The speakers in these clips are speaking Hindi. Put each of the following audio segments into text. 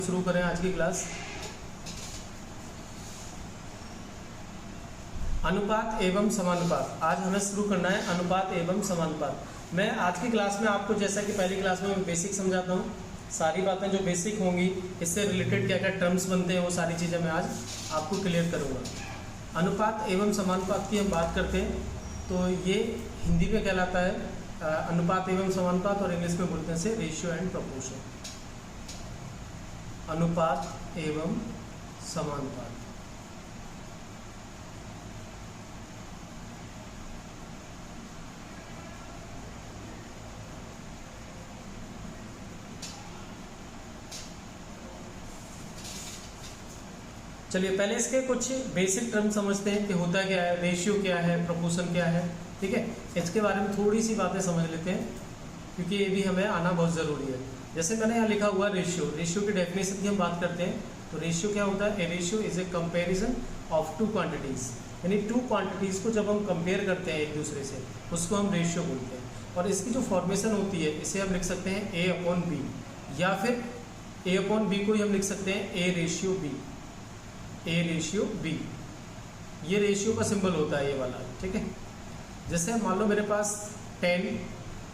शुरू करें आज की क्लास। अनुपात एवं समानुपात। आज हमें शुरू करना है अनुपात एवं समानुपात। मैं आज की क्लास में आपको जैसा कि पहली क्लास में मैं बेसिक समझाता हूँ, सारी बातें जो बेसिक होंगी इससे रिलेटेड क्या क्या टर्म्स बनते हैं वो सारी चीज़ें मैं आज आपको क्लियर करूँगा। अनुपात एवं समानुपात की हम बात करते हैं तो ये हिंदी में कहलाता है अनुपात एवं समानुपात, और इंग्लिश में बोलते हैं से रेशियो एंड प्रोपोर्शन। अनुपात एवं समानुपात। चलिए पहले इसके कुछ बेसिक टर्म समझते हैं कि होता क्या है, रेशियो क्या है, प्रोपोर्शन क्या है। ठीक है, इसके बारे में थोड़ी सी बातें समझ लेते हैं क्योंकि ये भी हमें आना बहुत ज़रूरी है। जैसे मैंने यहाँ लिखा हुआ रेशियो, रेशियो की डेफिनेशन की हम बात करते हैं तो रेशियो क्या होता है? ए ratio is a comparison of two quantities, यानी टू क्वांटिटीज़ को जब हम कंपेयर करते हैं एक दूसरे से उसको हम रेशियो बोलते हैं। और इसकी जो फॉर्मेशन होती है इसे हम लिख सकते हैं ए अपॉन बी, या फिर ए अपॉन बी को ही हम लिख सकते हैं A ratio B, A ratio B. ये रेशियो का सिंबल होता है ये वाला। ठीक है, जैसे मान लो मेरे पास 10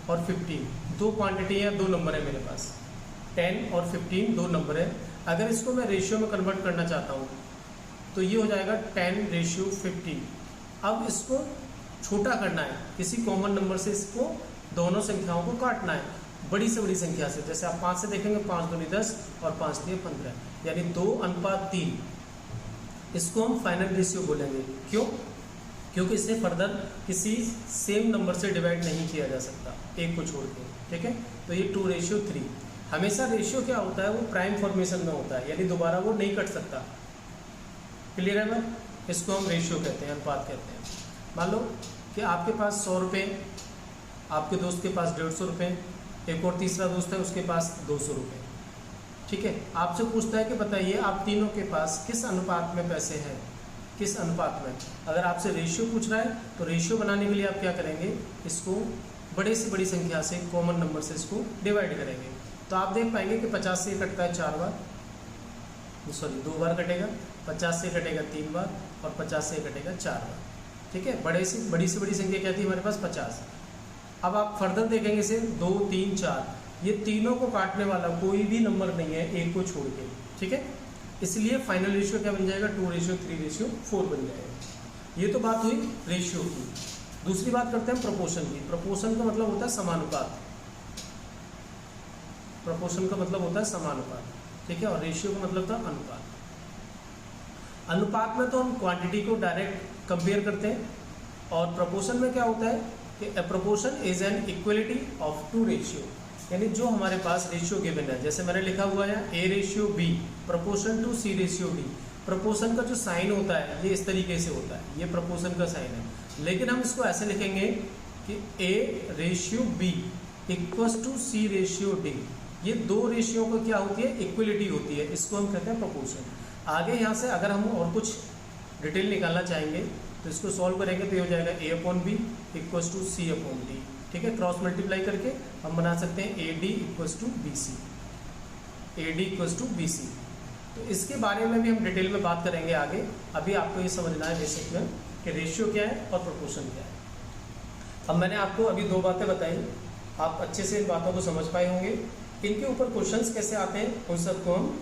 और 15 दो क्वांटिटी है, दो नंबर है मेरे पास, 10 और 15 दो नंबर है। अगर इसको मैं रेशियो में कन्वर्ट करना चाहता हूँ तो ये हो जाएगा 10 रेशियो 15। अब इसको छोटा करना है, किसी कॉमन नंबर से इसको दोनों संख्याओं को काटना है बड़ी से बड़ी संख्या से। जैसे आप 5 से देखेंगे 5 दूनी 10 और 5 दिए 15, यानी 2:3। इसको हम फाइनल रेशियो बोलेंगे। क्यों? क्योंकि इसे फर्दर किसी सेम नंबर से डिवाइड नहीं किया जा सकता एक को छोड़ के। ठीक है, तो ये 2:3। हमेशा रेशियो क्या होता है, वो प्राइम फॉर्मेशन में होता है, यानी दोबारा वो नहीं कट सकता। क्लियर है ना? इसको हम रेशियो कहते हैं, अनुपात कहते हैं। मान लो कि आपके पास 100 रुपये, आपके दोस्त के पास 150 रुपये, एक और तीसरा दोस्त है उसके पास 200 रुपये। ठीक है, आपसे पूछता है कि बताइए आप तीनों के पास किस अनुपात में पैसे हैं, किस अनुपात में। अगर आपसे रेशियो पूछ रहा है तो रेशियो बनाने के लिए आप क्या करेंगे, इसको बड़े से बड़ी संख्या से कॉमन नंबर से इसको डिवाइड करेंगे। तो आप देख पाएंगे कि 50 से कटता है 4 बार, सॉरी 2 बार कटेगा, 50 से कटेगा 3 बार और 50 से कटेगा 4 बार। ठीक है, बड़ी से बड़ी संख्या क्या थी हमारे पास 50। अब आप फर्दर देखेंगे इसे 2, 3, 4, ये तीनों को काटने वाला कोई भी नंबर नहीं है एक को छोड़ के। ठीक है, इसलिए फाइनल रेशियो क्या बन जाएगा, 2:3:4 बन जाएगा। ये तो बात हुई रेशियो की। दूसरी बात करते हैं प्रोपोर्शन की। प्रोपोर्शन का मतलब होता है समानुपात। प्रोपोर्शन का मतलब होता है समानुपात। ठीक है, और रेशियो का मतलब था अनुपात। अनुपात में तो हम क्वांटिटी को डायरेक्ट कंपेयर करते हैं, और प्रोपोर्शन में क्या होता है कि a proportion is an equality of two ratio, यानी जो हमारे पास रेशियो गिवन है, जैसे मैंने लिखा हुआ है ए ratio B proportion to C ratio D. Proportion का जो साइन होता है ये इस तरीके से होता है, ये प्रोपोर्शन का साइन है। लेकिन हम इसको ऐसे लिखेंगे कि A ratio B equals to C ratio D. ये दो रेशियो को क्या होती है, इक्वलिटी होती है, इसको हम कहते हैं प्रोपोर्शन। आगे यहाँ से अगर हम और कुछ डिटेल निकालना चाहेंगे तो इसको सॉल्व करेंगे तो ये हो जाएगा a upon b equals to c upon d. ठीक है, क्रॉस मल्टीप्लाई करके हम बना सकते हैं a d equals to b c, a d equals to b c. तो इसके बारे में भी हम डिटेल में बात करेंगे आगे। अभी आपको ये समझना है बेसिक में कि रेशियो क्या है और प्रोपोर्शन क्या है। अब मैंने आपको अभी 2 बातें बताई, आप अच्छे से इन बातों को समझ पाए होंगे। इनके ऊपर क्वेश्चंस कैसे आते हैं उन सबको हम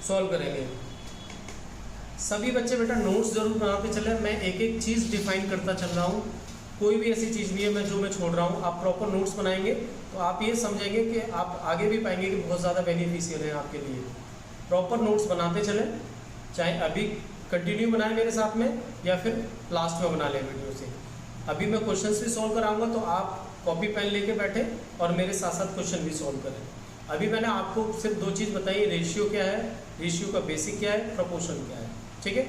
सॉल्व करेंगे। सभी बच्चे बेटा नोट्स जरूर बनाते चले, मैं एक एक चीज़ डिफाइन करता चल रहा हूँ। कोई भी ऐसी चीज़ भी है मैं छोड़ रहा हूँ, आप प्रॉपर नोट्स बनाएंगे तो आप ये समझेंगे कि आप आगे भी पाएंगे कि बहुत ज़्यादा बेनिफिशियल है आपके लिए। प्रॉपर नोट्स बनाते चलें, चाहे अभी कंटिन्यू बनाएं मेरे साथ में या फिर लास्ट में बना लें वीडियो से। अभी मैं क्वेश्चंस भी सॉल्व कराऊंगा तो आप कॉपी पेन लेके बैठे और मेरे साथ साथ क्वेश्चन भी सॉल्व करें। अभी मैंने आपको सिर्फ 2 चीज़ बताई, रेशियो क्या है, रेशियो का बेसिक क्या है, प्रोपोर्शन क्या है। ठीक है,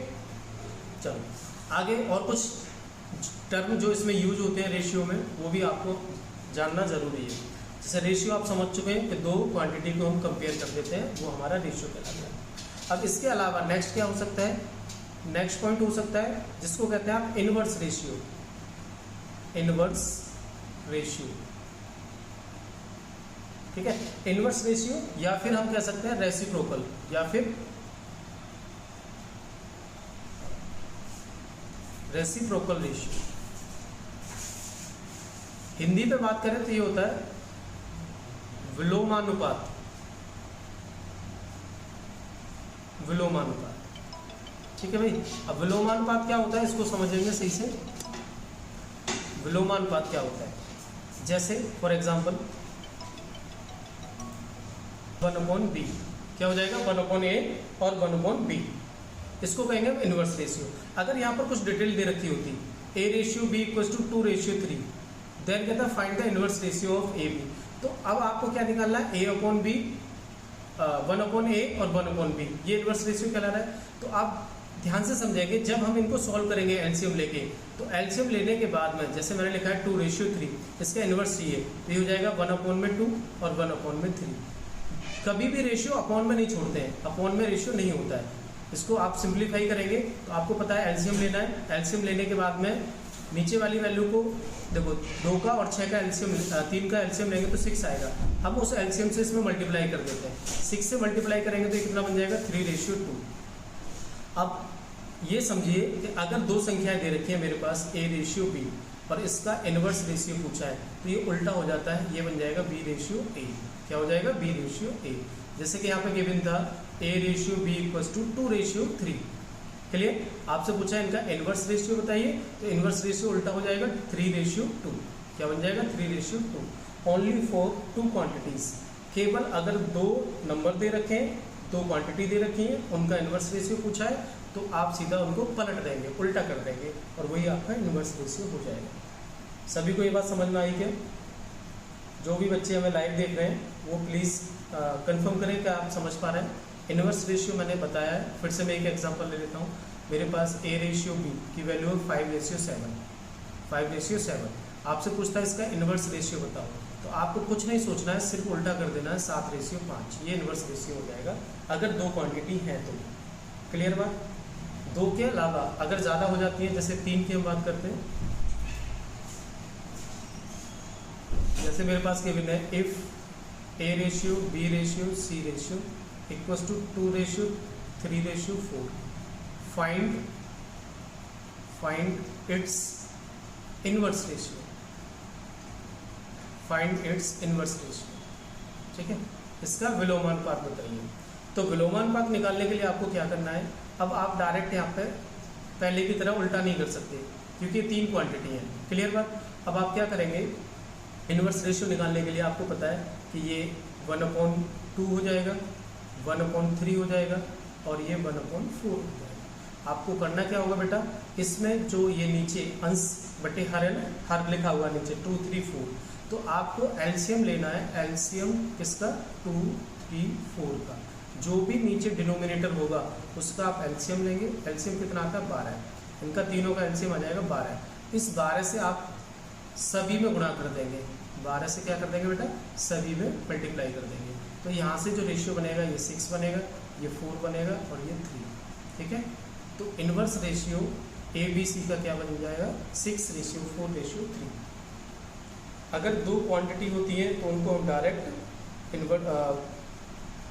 चलो आगे और कुछ टर्म जो इसमें यूज होते हैं रेशियो में वो भी आपको जानना ज़रूरी है। जैसे रेशियो आप समझ चुके हैं कि 2 क्वांटिटी को हम कंपेयर कर देते हैं, वो हमारा रेशियो कहलाता है। अब इसके अलावा नेक्स्ट क्या हो सकता है, नेक्स्ट पॉइंट हो सकता है जिसको कहते हैं आप इनवर्स रेशियो। इनवर्स रेशियो ठीक है, इनवर्स रेशियो या फिर हम कह सकते हैं रेसिप्रोकल या फिर रेसिप्रोकल रेशियो। हिंदी पे बात करें तो ये होता है विलोमानुपात। विलोमानुपात, ठीक है भाई। अब विलोमानुपात क्या होता है इसको समझेंगे सही से। विलोमानुपात क्या होता है, जैसे फॉर एग्जांपल 1/b क्या हो जाएगा, 1/a और 1/b, इसको कहेंगे हम इनवर्स रेशियो। अगर यहाँ पर कुछ डिटेल दे रखी होती a/b = 2/3, देन कहता है find the inverse ratio of ab। तो अब आपको क्या निकालना है, a/b 1/a और 1/b, ये इनवर्स रेशियो कहला रहा है। तो आप ध्यान से समझेंगे, जब हम इनको सॉल्व करेंगे एलसीएम लेके, तो एलसीएम लेने के बाद में जैसे मैंने लिखा है 2/3, इसका इनवर्स चाहिए तो ये हो जाएगा 1/2 और 1/3। कभी भी रेशियो अपॉन में नहीं छोड़ते हैं, अपॉन में रेशियो नहीं होता है। इसको आप सिंप्लीफाई करेंगे तो आपको पता है एलसीएम लेना है। एलसीएम लेने के बाद में नीचे वाली वैल्यू को देखो, 2 का और 6 का एलसीएम, 3 का एलसीएम लेंगे तो 6 आएगा। हम उस एलसीएम से इसमें मल्टीप्लाई कर देते हैं, 6 से मल्टीप्लाई करेंगे तो ये कितना बन जाएगा, 3/2। अब ये समझिए कि अगर दो संख्याएं दे रखी है मेरे पास a/b और इसका इनवर्स रेशियो पूछा है तो ये उल्टा हो जाता है, ये बन जाएगा b/a। क्या हो जाएगा, b/a। जैसे कि यहाँ पे गिवन था a/b = 2/3। क्लियर, आपसे पूछा है इनका इनवर्स रेशियो बताइए, तो इनवर्स रेशियो उल्टा हो जाएगा 3/2। क्या बन जाएगा, 3/2। ओनली फॉर 2 क्वांटिटीज, केवल अगर 2 नंबर दे रखे हैं, 2 क्वांटिटी दे रखी है, उनका इनवर्स रेशियो पूछा है तो आप सीधा उनको पलट देंगे, उल्टा कर देंगे और वही आपका इनवर्स रेशियो हो जाएगा। सभी को ये बात समझ में आई क्या? जो भी बच्चे हमें लाइव देख रहे हैं वो प्लीज़ कंफर्म करें कि आप समझ पा रहे हैं। इनवर्स रेशियो मैंने बताया है, फिर से मैं एक एग्जांपल ले लेता हूँ। मेरे पास a/b की वैल्यू है 5/7। 5/7 आपसे पूछता है इसका इनवर्स रेशियो बताओ, तो आपको कुछ नहीं सोचना है, सिर्फ उल्टा कर देना है 7/5। ये इनवर्स रेशियो हो जाएगा अगर 2 क्वांटिटी है तो। क्लियर बात? 2 के अलावा अगर ज़्यादा हो जाती है, जैसे 3 की हम बात करते हैं, जैसे मेरे पास गिवन है if a/b/c/, equals to 2/3/4, find its inverse ratio, ठीक है। इसका विलोमानुपात बताइए। तो विलोमानुपात निकालने के लिए आपको क्या करना है, अब आप डायरेक्ट यहाँ पे पहले की तरह उल्टा नहीं कर सकते क्योंकि 3 क्वांटिटी है। क्लियर बात? अब आप क्या करेंगे, इनवर्स रेशियो निकालने के लिए आपको पता है कि ये 1/2 हो जाएगा, 1/3 हो जाएगा और ये 1/4 हो जाएगा। आपको करना क्या होगा बेटा, इसमें जो ये नीचे अंश बटे हर है ना, हर लिखा हुआ नीचे 2, 3, 4, तो आपको एलसीएम लेना है। एलसीएम किसका, 2, 3, 4 का। जो भी नीचे डिनोमिनेटर होगा उसका आप एलसीएम लेंगे। एलसीएम कितना आता है, 12। इनका तीनों का एलसीएम आ जाएगा 12। इस 12 से आप सभी में गुणा कर देंगे। 12 से क्या कर देंगे बेटा, सभी में मल्टीप्लाई कर देंगे। तो यहाँ से जो रेशियो बनेगा ये 6 बनेगा, ये 4 बनेगा और ये 3। ठीक है, तो इनवर्स रेशियो ABC का क्या बन जाएगा, 6/4/3। अगर 2 क्वांटिटी होती है तो उनको हम डायरेक्ट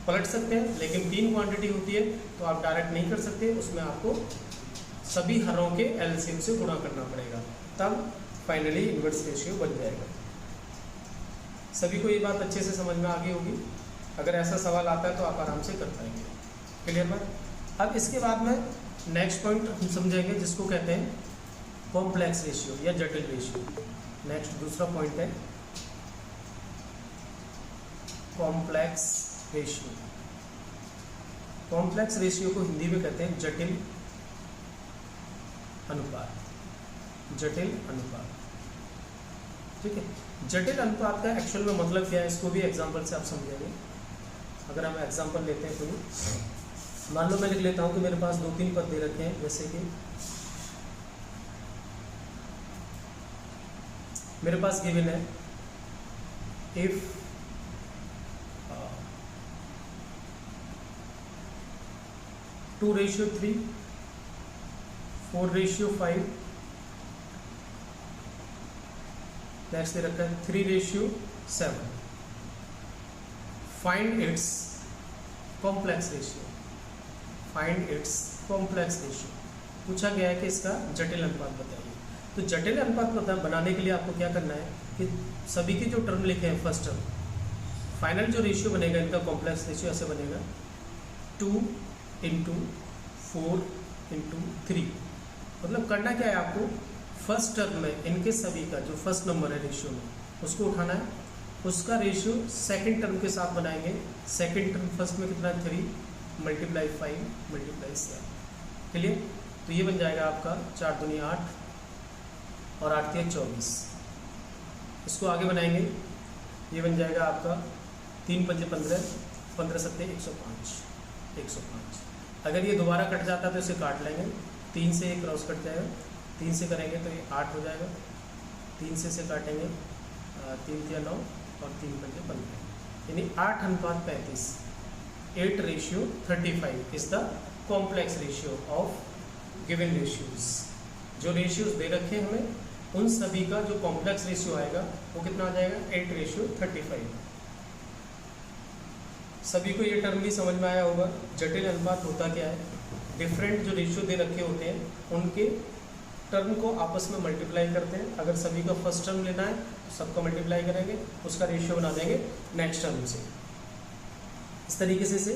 पलट सकते हैं, लेकिन 3 क्वांटिटी होती है तो आप डायरेक्ट नहीं कर सकते, उसमें आपको सभी हरों के एलसीएम से गुणा करना पड़ेगा, तब फाइनली इनवर्स रेशियो बन जाएगा। सभी को ये बात अच्छे से समझ में आ गई होगी। अगर ऐसा सवाल आता है तो आप आराम से कर पाएंगे। क्लियर बात? अब इसके बाद में नेक्स्ट पॉइंट हम समझेंगे जिसको कहते हैं कॉम्प्लेक्स रेशियो या जटिल रेशियो। नेक्स्ट दूसरा पॉइंट है कॉम्प्लेक्स रेशियो। कॉम्प्लेक्स रेशियो को हिंदी में कहते हैं जटिल अनुपात। जटिल अनुपात, ठीक है। जटिल अनुपात का एक्चुअल में मतलब क्या है, इसको भी एग्जांपल से आप समझेंगे। अगर हम एग्जांपल लेते हैं तो मान लो मैं लिख लेता हूँ कि मेरे पास 2-3 पद दे रखे हैं, जैसे कि मेरे पास गिवन है इफ 2/3, 4/5, नेक्स्ट दे रखा है 3/7। Find its complex ratio, find its complex ratio पूछा गया है कि इसका जटिल अनुपात बताइए। तो जटिल अनुपात बनाने के लिए आपको क्या करना है कि सभी के जो टर्म लिखे हैं फर्स्ट टर्म, फाइनल जो रेशियो बनेगा इनका कॉम्प्लेक्स रेशियो ऐसे बनेगा 2 × 4 × 3। मतलब करना क्या है आपको, फर्स्ट टर्म में इनके सभी का जो फर्स्ट नंबर है रेशियो में उसको उठाना है, उसका रेशियो सेकंड टर्म के साथ बनाएंगे। सेकंड टर्म फर्स्ट में कितना 3 × 5 × 7 क्लियर। तो ये बन जाएगा आपका 4 दूनी 8 और 8 × 24। इसको आगे बनाएंगे, ये बन जाएगा आपका 3 × 5 = 15, 15 × 7 = 105। अगर ये दोबारा कट जाता है तो इसे काट लेंगे, 3 से ये क्रॉस कट जाएगा, 3 से करेंगे तो ये 8 हो जाएगा, 3 से इसे काटेंगे 3 × 9 और 3 × 5 = 15, यानी 8:35। 8:35 is the complex ratio of given ratios. जो रेशियोज दे रखे हैं हमें उन सभी का जो कॉम्प्लेक्स रेशियो आएगा वो कितना आ जाएगा 8:35। सभी को ये टर्म भी समझ में आया होगा। जटिल अनुपात होता क्या है, डिफरेंट जो रेशियो दे रखे होते हैं उनके टर्म को आपस में मल्टीप्लाई करते हैं। अगर सभी का फर्स्ट टर्म लेना है तो सबका मल्टीप्लाई करेंगे, उसका रेशियो बना देंगे नेक्स्ट टर्म से। इस तरीके से इसे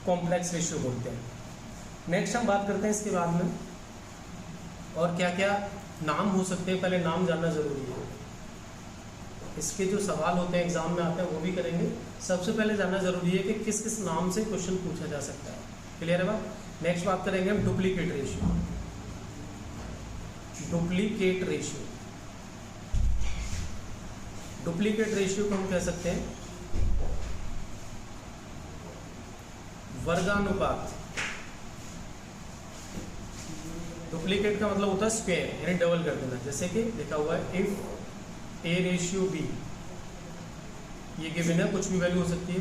कॉम्प्लेक्स रेशियो बोलते हैं। नेक्स्ट हम बात करते हैं इसके बाद में और क्या क्या नाम हो सकते हैं। पहले नाम जानना ज़रूरी है, इसके जो सवाल होते हैं एग्जाम में आते हैं वो भी करेंगे। सबसे पहले जानना ज़रूरी है कि किस किस नाम से क्वेश्चन पूछा जा सकता है। क्लियर है बात। नेक्स्ट बात करेंगे हम duplicate ratio. Duplicate ratio, duplicate ratio को हम कह सकते हैं वर्गानुपात। डुप्लीकेट का मतलब होता है स्क्वायर, यानी डबल कर देना। जैसे कि लिखा हुआ है इफ A/B, ये गिवन है, कुछ भी वैल्यू हो सकती है।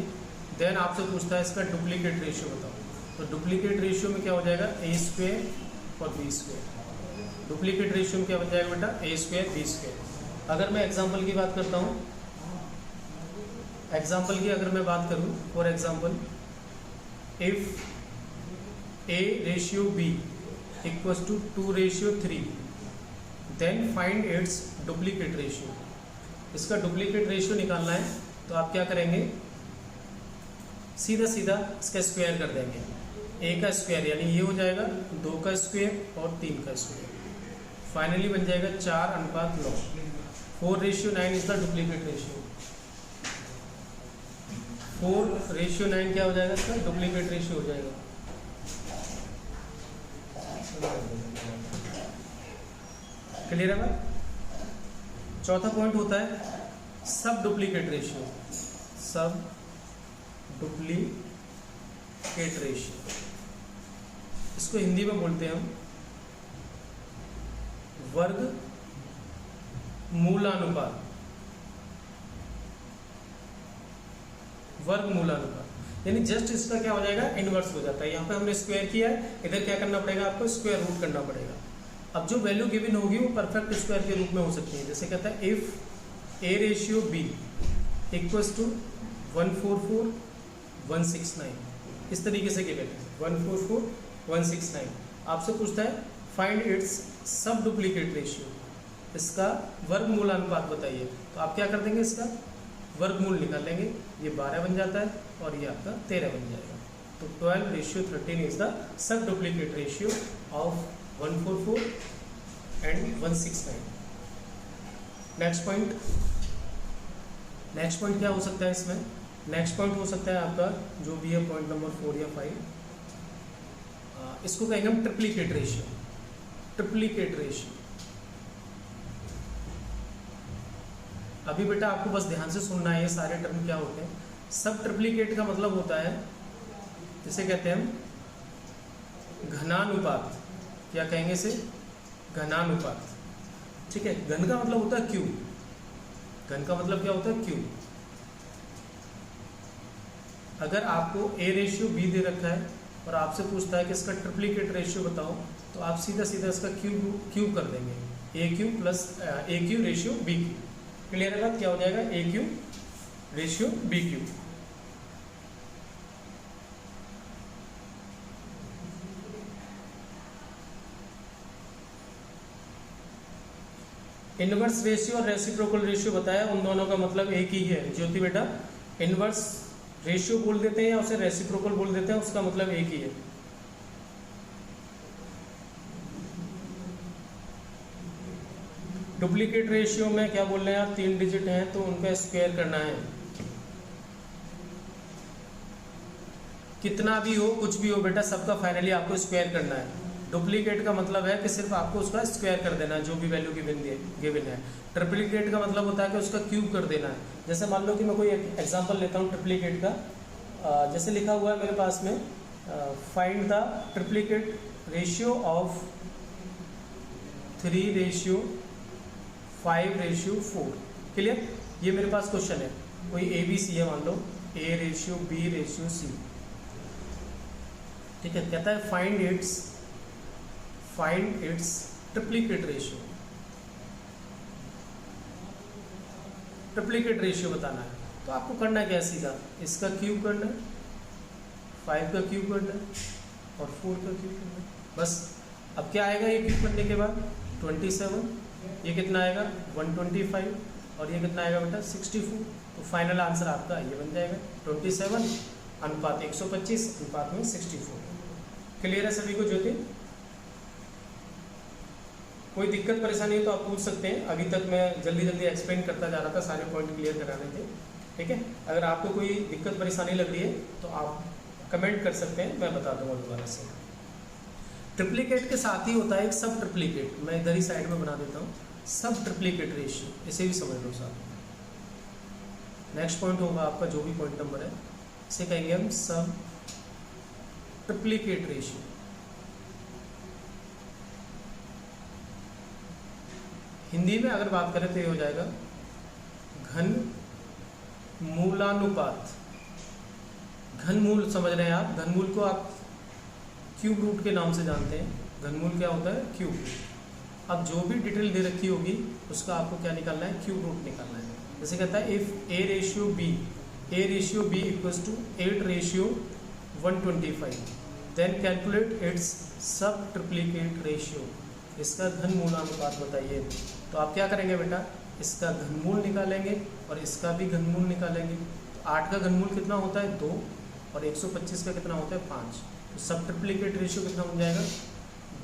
देन आपसे पूछता है इसका डुप्लीकेट रेशियो बताओ, तो डुप्लीकेट रेशियो में क्या हो जाएगा A² और B²। डुप्लीकेट रेशियो में क्या बन जाएगा बेटा A² B²। अगर मैं एग्जाम्पल की बात करता हूँ, एग्जाम्पल की अगर मैं बात करूँ, for example if A/B equals to 2/3, then find its duplicate ratio. इसका डुप्लीकेट रेशियो निकालना है तो आप क्या करेंगे, सीधा सीधा इसका स्क्वायर कर देंगे। A का स्क्वायर यानी ये हो जाएगा 2 का स्क्वायर और 3 का स्क्वायर, फाइनली बन जाएगा 4:9। 4/9 इज द डुप्लीकेट रेशियो। 4/9 क्या हो जाएगा, इसका डुप्लीकेट रेशियो हो जाएगा। क्लियर है बात। चौथा पॉइंट होता है सब डुप्लीकेट रेशियो। सब डुप्लीकेट रेशियो, इसको हिंदी में बोलते हैं हम वर्ग मूलानुपात। वर्ग मूलानुपात यानी जस्ट इसका क्या हो जाएगा इनवर्स हो जाता है। यहाँ पे हमने स्क्वायर किया है, इधर क्या करना पड़ेगा आपको स्क्वायर रूट करना पड़ेगा। अब जो वैल्यू गिवन होगी वो परफेक्ट स्क्वायर के रूप में हो सकती है। जैसे कहता है इफ A/B इक्वल्स टू 144 169, इस तरीके से गिवन है 144 169। आपसे पूछता है फाइंड इट्स सब डुप्लीकेट रेशियो, इसका वर्गमूल अनुपात बताइए। तो आप क्या कर देंगे, इसका वर्गमूल निकाल लेंगे, ये 12 बन जाता है और ये आपका 13 बन जाएगा। तो 12:13 is the sub duplicate ratio of 144 and 169। Next point क्या हो सकता है इसमें, नेक्स्ट पॉइंट हो सकता है आपका जो भी है पॉइंट नंबर 4 या 5, इसको कहेंगे हम ट्रिप्लीकेट रेशियो। ट्रिप्लीकेट रेशियो, अभी बेटा आपको बस ध्यान से सुनना है ये सारे टर्म क्या होते हैं। सब ट्रिप्लीकेट का मतलब होता है, जिसे कहते हैं हम घनानुपात। क्या कहेंगे इसे, घनानुपात। ठीक है, घन का मतलब होता है क्यू। घन का मतलब क्या होता है क्यू। अगर आपको A/B दे रखा है और आपसे पूछता है कि इसका ट्रिप्लीकेट रेशियो बताओ, तो आप सीधा सीधा इसका क्यू कर देंगे, AQ plus AQ ratio BQ। Clear है बात, क्या हो जाएगा AQ ratio BQ। Inverse ratio और रेसिप्रोकल रेशियो बताया, उन दोनों का मतलब एक ही है ज्योति बेटा। इनवर्स रेशियो बोल देते हैं या उसे रेसिप्रोकल बोल देते हैं, उसका मतलब एक ही है। डुप्लीकेट रेशियो में क्या बोल रहे हैं आप, 3 डिजिट हैं तो उनका स्क्वायर करना है। कितना भी हो, कुछ भी हो बेटा, सबका फाइनली आपको स्क्वायर करना है। डुप्लीकेट का मतलब है कि सिर्फ आपको उसका स्क्वायर कर देना है जो भी वैल्यू गिवन है। ट्रिप्लीकेट का मतलब होता है कि उसका क्यूब कर देना है। जैसे मान लो कि मैं कोई एग्जांपल लेता हूँ ट्रिप्लीकेट का। जैसे लिखा हुआ है मेरे पास में, find the triplicate ratio of 3:5:4। Clear? ये मेरे पास क्वेश्चन है, कोई ABC है मान लो, A:B:C। ठीक है, कहता है find its triplicate ratio. Triplicate ratio बताना है तो आपको करना क्या है, सीधा इसका क्यूब करना है, 5 का क्यूब करना है और 4 का क्यूब करना है, बस। अब क्या आएगा ये क्यूब करने के बाद, 27, ये कितना आएगा 125 और ये कितना आएगा बेटा 64। तो फाइनल आंसर आपका ये बन जाएगा 27 अनुपात 125 अनुपात में 64। क्लियर है सभी को ज्योति? कोई दिक्कत परेशानी हो तो आप पूछ सकते हैं। अभी तक मैं जल्दी जल्दी एक्सप्लेन करता जा रहा था, सारे पॉइंट क्लियर कराने थे। ठीक है, अगर आपको कोई दिक्कत परेशानी लग रही है तो आप कमेंट कर सकते हैं, मैं बता दूंगा दोबारा से। ट्रिप्लीकेट के साथ ही होता है एक सब ट्रिप्लीकेट, मैं इधर ही साइड में बना देता हूँ, सब ट्रिप्लीकेट रेशियो, इसे भी समझ लो साथ में। नेक्स्ट पॉइंट होगा आपका जो भी पॉइंट नंबर है, इसे कहेंगे हम सब ट्रिप्लीकेट रेशियो। हिंदी में अगर बात करें तो ये हो जाएगा घन मूलानुपात। घनमूल समझ रहे हैं आप, घनमूल को आप क्यूब रूट के नाम से जानते हैं। घनमूल क्या होता है, क्यूब रूट। अब जो भी डिटेल दे रखी होगी उसका आपको क्या निकालना है, क्यूब रूट निकालना है। जैसे कहता है if A ratio B equals to 8:125 then calculate its sub triplicate ratio. इसका घनमूलानुपात बताइए। तो आप क्या करेंगे बेटा, इसका घनमूल निकालेंगे और इसका भी घनमूल निकालेंगे। तो 8 का घनमूल कितना होता है 2 और 125 का कितना होता है 5। तो सब ट्रिप्लीकेट रेशियो कितना बन जाएगा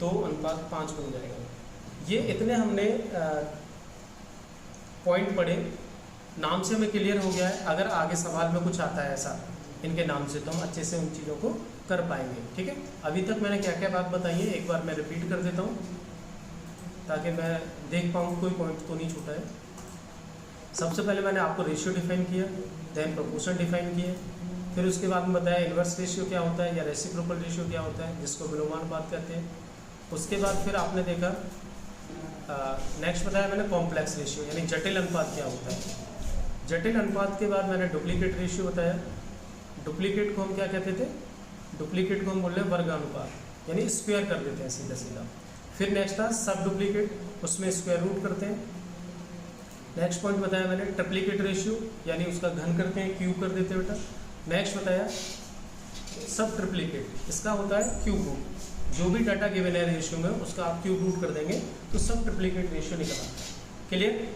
2:5 बन जाएगा। ये इतने हमने पॉइंट पढ़े, नाम से हमें क्लियर हो गया है। अगर आगे सवाल में कुछ आता है ऐसा इनके नाम से तो हम अच्छे से उन चीज़ों को कर पाएंगे। ठीक है, अभी तक मैंने क्या क्या बात बताई है एक बार मैं रिपीट कर देता हूँ ताकि मैं देख पाऊँ कोई पॉइंट तो नहीं छूटा है। सबसे पहले मैंने आपको रेशियो डिफाइन किया, देन प्रोपोर्शन डिफाइन किए, फिर उसके बाद में बताया इन्वर्स रेशियो क्या होता है या रेसिप्रोकल रेशियो क्या होता है जिसको विलोमानुपात कहते हैं। उसके बाद फिर आपने देखा नेक्स्ट बताया मैंने कॉम्प्लेक्स रेशियो यानी जटिल अनुपात क्या होता है। जटिल अनुपात के बाद मैंने डुप्लीकेट रेशियो बताया। डुप्लीकेट को हम क्या कहते थे, डुप्लीकेट को हम बोल रहे हैं वर्गानुपात यानी स्क्वायर कर देते हैं सीधा सीधा। फिर नेक्स्ट था सब डुप्लीकेट, उसमें स्क्वायर रूट करते हैं। नेक्स्ट पॉइंट बताया मैंने ट्रिप्लीकेट रेशियो यानी उसका घन करते हैं, क्यूब कर देते हैं बेटा। नेक्स्ट बताया सब ट्रिप्लीकेट, इसका होता है क्यूब रूट। जो भी डाटा गिवन है रेशियो में उसका आप क्यूब रूट कर देंगे तो सब ट्रिप्लीकेट रेशियो निकल आता है। क्लियर?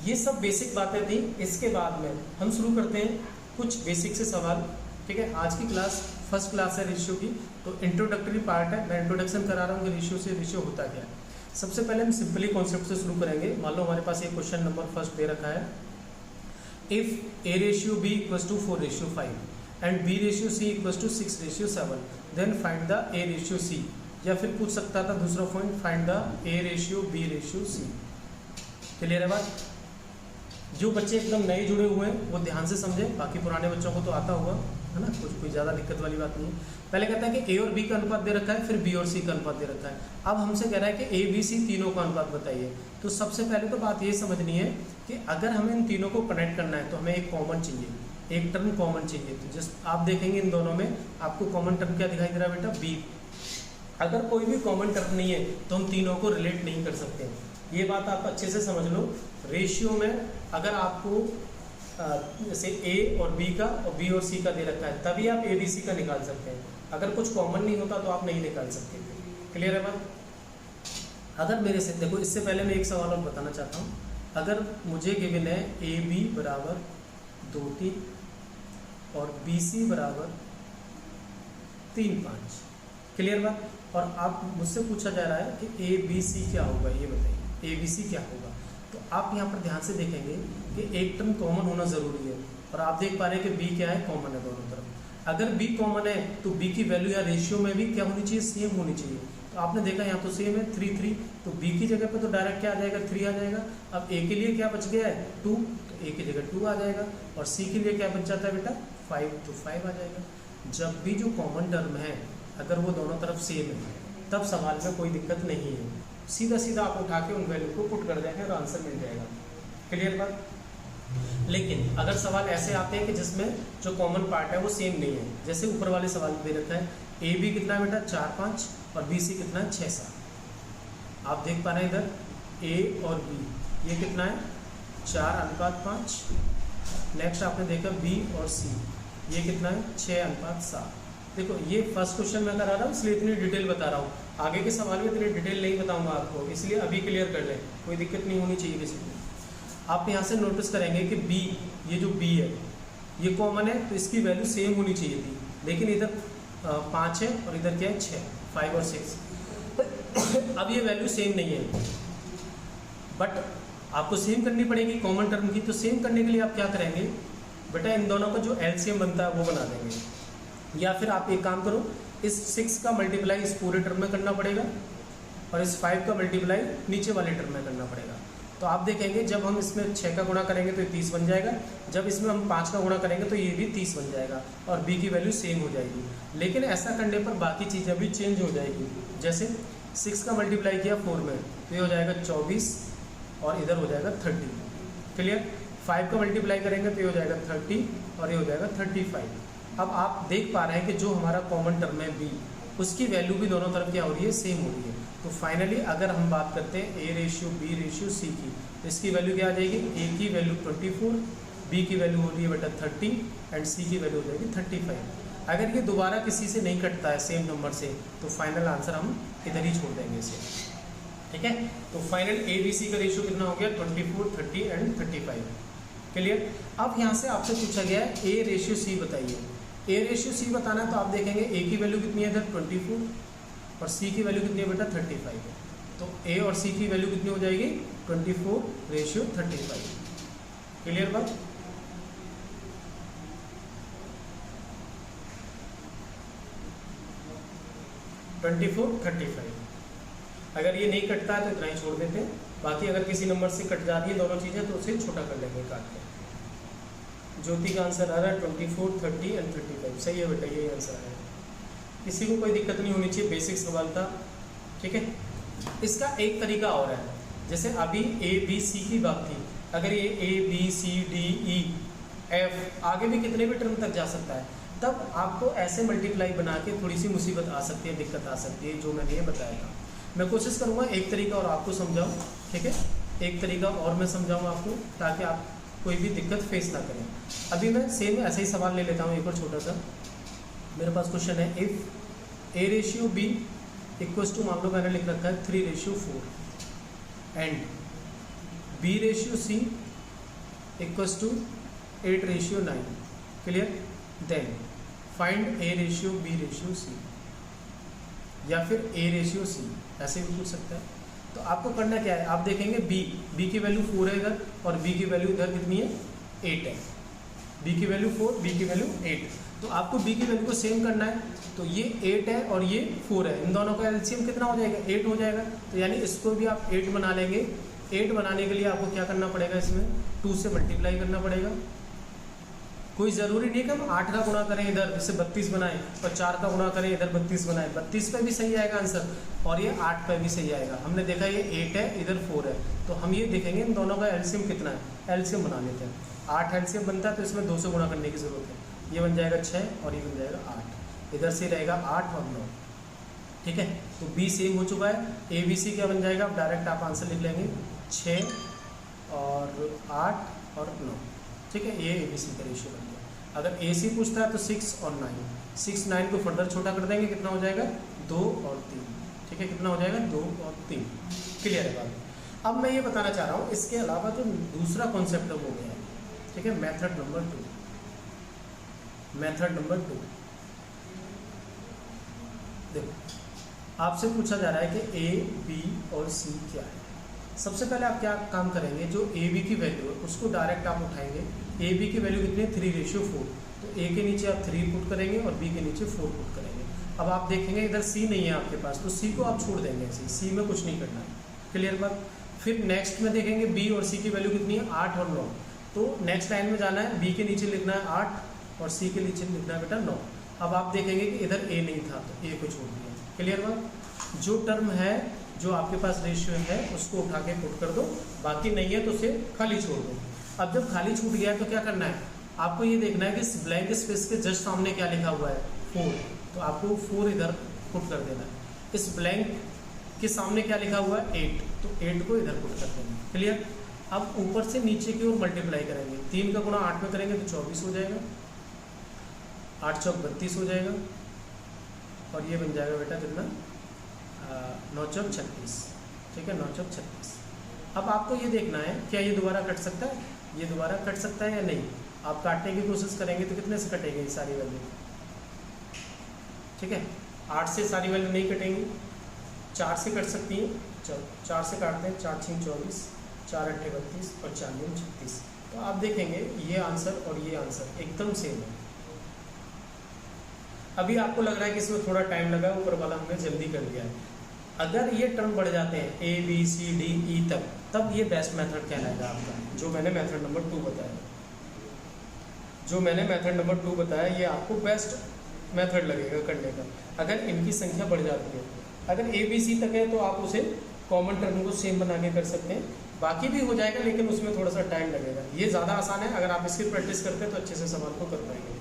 ये सब बेसिक बातें थी। इसके बाद में हम शुरू करते हैं कुछ बेसिक से सवाल। ठीक है, आज की क्लास फर्स्ट क्लास है रेशियो की, तो इंट्रोडक्टरी पार्ट है। मैं इंट्रोडक्शन करा रहा हूँ कि रेशियो से रेशियो होता क्या है। सबसे पहले हम सिंपली कॉन्सेप्ट से शुरू करेंगे। मान लो हमारे पास एक क्वेश्चन नंबर फर्स्ट दे रखा है, if A ratio B equals to 4:5 and B ratio C equals to 6:7 then find the A ratio C। या फिर पूछ सकता था दूसरा point, find the A ratio B ratio C। Clear है बात? जो बच्चे एकदम नए जुड़े हुए हैं वो ध्यान से समझें, बाकी पुराने बच्चों को तो आता होगा, है ना, कुछ कोई ज़्यादा दिक्कत वाली बात नहीं है। पहले कहता है कि A और B का अनुपात दे रखा है, फिर B और C का अनुपात दे रखा है। अब हमसे कह रहा है कि A B C तीनों का अनुपात बताइए। तो सबसे पहले तो बात ये समझनी है कि अगर हमें इन तीनों को कनेक्ट करना है तो हमें एक कॉमन चाहिए, एक टर्म कॉमन चाहिए। तो जिस आप देखेंगे इन दोनों में आपको कॉमन टर्म क्या दिखाई दे रहा है बेटा, B। अगर कोई भी कॉमन टर्म नहीं है तो हम तीनों को रिलेट नहीं कर सकते। ये बात आप अच्छे से समझ लो। रेशियो में अगर आपको जैसे A और B का और B और C का दे रखा है तभी आप ABC का निकाल सकते हैं। अगर कुछ कॉमन नहीं होता तो आप नहीं निकाल सकते। क्लियर है बात? अगर मेरे से देखो, इससे पहले मैं एक सवाल और बताना चाहता हूँ। अगर मुझे गिवन है ए बी बराबर 2 3 और बी सी बराबर 3 5, क्लियर बात। और आप मुझसे पूछा जा रहा है कि ए बी सी क्या होगा, ये बताइए ए बी सी क्या होगा। तो आप यहाँ पर ध्यान से देखेंगे कि एक टर्म कॉमन होना ज़रूरी है, और आप देख पा रहे हैं कि बी क्या है, कॉमन है दोनों तरफ। अगर बी कॉमन है तो बी की वैल्यू या रेशियो में भी क्या होनी चाहिए, सेम होनी चाहिए। तो आपने देखा यहाँ तो सेम है 3 3, तो बी की जगह पे तो डायरेक्ट क्या आ जाएगा, 3 आ जाएगा। अब ए के लिए क्या बच गया है 2, तो ए की जगह 2 आ जाएगा, और सी के लिए क्या बच जाता है बेटा 5, तो 5 आ जाएगा। जब भी जो कॉमन टर्म है अगर वो दोनों तरफ सेम है तब सवाल में कोई दिक्कत नहीं है, सीधा सीधा आप उठा के उन वैल्यू को पुट कर देंगे और आंसर मिल जाएगा, क्लियर बात। लेकिन अगर सवाल ऐसे आते हैं कि जिसमें जो कॉमन पार्ट है वो सेम नहीं है, जैसे ऊपर वाले सवाल में दे रखा है ए बी कितना है बेटा 4 5 और बी सी कितना है 6 7। आप देख पा रहे हैं इधर ए और बी ये कितना है 4:5। नेक्स्ट आपने देखा बी और सी ये कितना है 6:7। देखो ये फर्स्ट क्वेश्चन मैं करा रहा हूँ इसलिए इतनी डिटेल बता रहा हूँ, आगे के सवाल में इतनी डिटेल नहीं बताऊंगा आपको, इसलिए अभी क्लियर कर लें, कोई दिक्कत नहीं होनी चाहिए किसी को। आप यहाँ से नोटिस करेंगे कि बी, ये जो बी है ये कॉमन है तो इसकी वैल्यू सेम होनी चाहिए थी, लेकिन इधर 5 है और इधर क्या है 6, 5 और 6। अब ये वैल्यू सेम नहीं है, बट आपको सेम करनी पड़ेगी कॉमन टर्म की। तो सेम करने के लिए आप क्या करेंगे बेटा, इन दोनों का जो एलसीएम बनता है वो बना देंगे, या फिर आप एक काम करो, इस 6 का मल्टीप्लाई इस पूरे टर्म में करना पड़ेगा और इस 5 का मल्टीप्लाई नीचे वाले टर्म में करना पड़ेगा। तो आप देखेंगे जब हम इसमें 6 का गुणा करेंगे तो ये 30 बन जाएगा, जब इसमें हम 5 का गुणा करेंगे तो ये भी 30 बन जाएगा और b की वैल्यू सेम हो जाएगी। लेकिन ऐसा करने पर बाकी चीज़ें भी चेंज हो जाएगी, जैसे 6 का मल्टीप्लाई किया 4 में तो ये हो जाएगा 24 और इधर हो जाएगा 30, क्लियर। 5 का मल्टीप्लाई करेंगे तो ये हो जाएगा 30 और ये हो जाएगा 35। अब आप देख पा रहे हैं कि जो हमारा कॉमन टर्म है b, उसकी वैल्यू भी दोनों तरफ क्या हो रही है, सेम हो रही है। तो फाइनली अगर हम बात करते हैं a ratio b ratio c की, तो इसकी वैल्यू क्या आ जाएगी, a की वैल्यू 24, b की वैल्यू हो रही है बेटा 30 एंड c की वैल्यू हो जाएगी 35। अगर ये दोबारा किसी से नहीं कटता है सेम नंबर से तो फाइनल आंसर हम इधर ही छोड़ देंगे इसे, ठीक है। तो फाइनल a b c का रेशियो कितना हो गया 24, 30 एंड 35, क्लियर। अब यहाँ से आपसे पूछा गया है a रेशियो c बताइए। a रेशियो c बताना है तो आप देखेंगे a की वैल्यू कितनी है इधर 24 और c की वैल्यू कितनी है बेटा 35 है, तो a और c की वैल्यू कितनी हो जाएगी 24 रेशियो 35, क्लियर बात। अगर ये नहीं कटता है तो इतना ही छोड़ देते हैं, बाकी अगर किसी नंबर से कट जाती है दोनों चीज़ें तो उसे छोटा कर लेंगे काट के। ज्योति का आंसर आ रहा है 24, 30 एंड 35, सही है बेटा, यही आंसर है। किसी को कोई दिक्कत नहीं होनी चाहिए, बेसिक सवाल था, ठीक है। इसका एक तरीका और है, जैसे अभी a b c की बात थी, अगर ये a b c d e f आगे भी कितने भी टर्म तक जा सकता है, तब आपको ऐसे मल्टीप्लाई बना के थोड़ी सी मुसीबत आ सकती है, दिक्कत आ सकती है, जो मैंने ये बताया था। मैं कोशिश करूँगा एक तरीका और आपको समझाऊँ, ठीक है, एक तरीका और मैं समझाऊँ आपको ताकि आप कोई भी दिक्कत फेस ना करें। अभी मैं सेम ऐसे ही सवाल ले लेता हूँ एक और छोटा सा। मेरे पास क्वेश्चन है, if a ratio b equals to, मान लो मैंने लिख रखा है 3 ratio 4 and b ratio c equals to 8 ratio 9, clear. Then find a ratio b ratio c, या फिर a रेशियो c, ऐसे भी पूछ सकता है। तो आपको करना क्या है, आप देखेंगे b की वैल्यू 4 है इधर और b की वैल्यू इधर कितनी है 8 है, b की वैल्यू 4, b की वैल्यू 8, तो आपको b की वैल्यू को सेम करना है। तो ये 8 है और ये 4 है, इन दोनों का एलसीएम कितना हो जाएगा 8 हो जाएगा, तो यानी इसको भी आप 8 बना लेंगे। 8 बनाने के लिए आपको क्या करना पड़ेगा, इसमें 2 से मल्टीप्लाई करना पड़ेगा। कोई ज़रूरी नहीं है कि हम 8 का गुणा करें इधर जैसे 32 बनाएं और 4 का गुणा करें इधर 32 बनाएं, 32 पे भी सही आएगा आंसर और ये 8 पे भी सही आएगा। हमने देखा ये 8 है इधर 4 है, तो हम ये देखेंगे इन दोनों का एलसीएम कितना है, एलसीएम बना लेते हैं। 8 एलसीएम बनता है तो इसमें 2 से गुणा करने की ज़रूरत है, ये बन जाएगा 6 और ये बन जाएगा 8, इधर से रहेगा 8 और 9, ठीक है। तो बी सेम हो चुका है, ए बी सी क्या बन जाएगा, अब डायरेक्ट आप आंसर लिख लेंगे 6 और 8 और 9, ठीक है, ये ए बी सी का रेशियो बन गया। अगर ए सी पूछता है तो 6 और 9, 6 9 को फर्दर छोटा कर देंगे, कितना हो जाएगा 2 और 3, ठीक है, कितना हो जाएगा 2 और 3। क्लियर है बात। अब मैं ये बताना चाह रहा हूँ इसके अलावा जो दूसरा कॉन्सेप्ट है वो क्या है, ठीक है, मेथड नंबर 2। मेथड नंबर 2 देखो आपसे पूछा जा रहा है कि ए बी और सी क्या है। सबसे पहले आप क्या काम करेंगे, जो ए बी की वैल्यू है उसको डायरेक्ट आप उठाएंगे। ए बी की वैल्यू कितनी है 3:4, तो ए के नीचे आप 3 पुट करेंगे और बी के नीचे 4 पुट करेंगे। अब आप देखेंगे इधर सी नहीं है आपके पास, तो सी को आप छोड़ देंगे ऐसे, सी में कुछ नहीं करना है, क्लियर बात। फिर नेक्स्ट में देखेंगे बी और सी की वैल्यू कितनी है 8 और 9, तो नेक्स्ट लाइन में जाना है, बी के नीचे लिखना है 8 और सी के नीचे लिखना है बेटा 9। अब आप देखेंगे कि इधर ए नहीं था तो ए को छोड़ दिया, क्लियर बात। जो टर्म है जो आपके पास रेशियो है उसको उठा के पुट कर दो, बाकी नहीं है तो उसे खाली छोड़ दो। अब जब खाली छूट गया है तो क्या करना है, आपको ये देखना है कि इस ब्लैंक स्पेस के जस्ट सामने क्या लिखा हुआ है 4, तो आपको 4 इधर पुट कर देना है। इस ब्लैंक के सामने क्या लिखा हुआ है 8, तो 8 को इधर पुट कर देना, क्लियर। अब ऊपर से नीचे की ओर मल्टीप्लाई करेंगे, 3 का गुणा 8 में करेंगे तो 24 हो जाएगा, 8 चौक 32 हो जाएगा, और ये बन जाएगा बेटा कितना 9 चौक 36, ठीक है, 9 चौक 36। अब आपको ये देखना है क्या ये दोबारा कट सकता है, ये दोबारा कट सकता है या नहीं। आप काटने की कोशिश करेंगे तो कितने से कटेंगे ये सारी वैल्यू, ठीक है, 8 से सारी वैल्यू नहीं कटेंगी, 4 से कट सकती है। चलो 4 से काटते हैं, 4 6 24, 4 8 32 और 4 9 36। तो आप देखेंगे ये आंसर और ये आंसर एकदम सेम है। अभी आपको लग रहा है कि इसमें थोड़ा टाइम लगा, ऊपर वाला हमने जल्दी कर दिया है। अगर ये टर्म बढ़ जाते हैं A B C D E तक, तब ये बेस्ट मेथड कहलाएगा आपका, जो मैंने मेथड नंबर 2 बताया। जो मैंने मेथड नंबर 2 बताया ये आपको बेस्ट मेथड लगेगा करने का, अगर इनकी संख्या बढ़ जाती है। अगर ए बी सी तक है तो आप उसे कॉमन टर्म को सेम बना के कर सकते हैं, बाकी भी हो जाएगा लेकिन उसमें थोड़ा सा टाइम लगेगा। ये ज़्यादा आसान है, अगर आप इसकी प्रैक्टिस करते हैं तो अच्छे से सवाल को कर पाएंगे।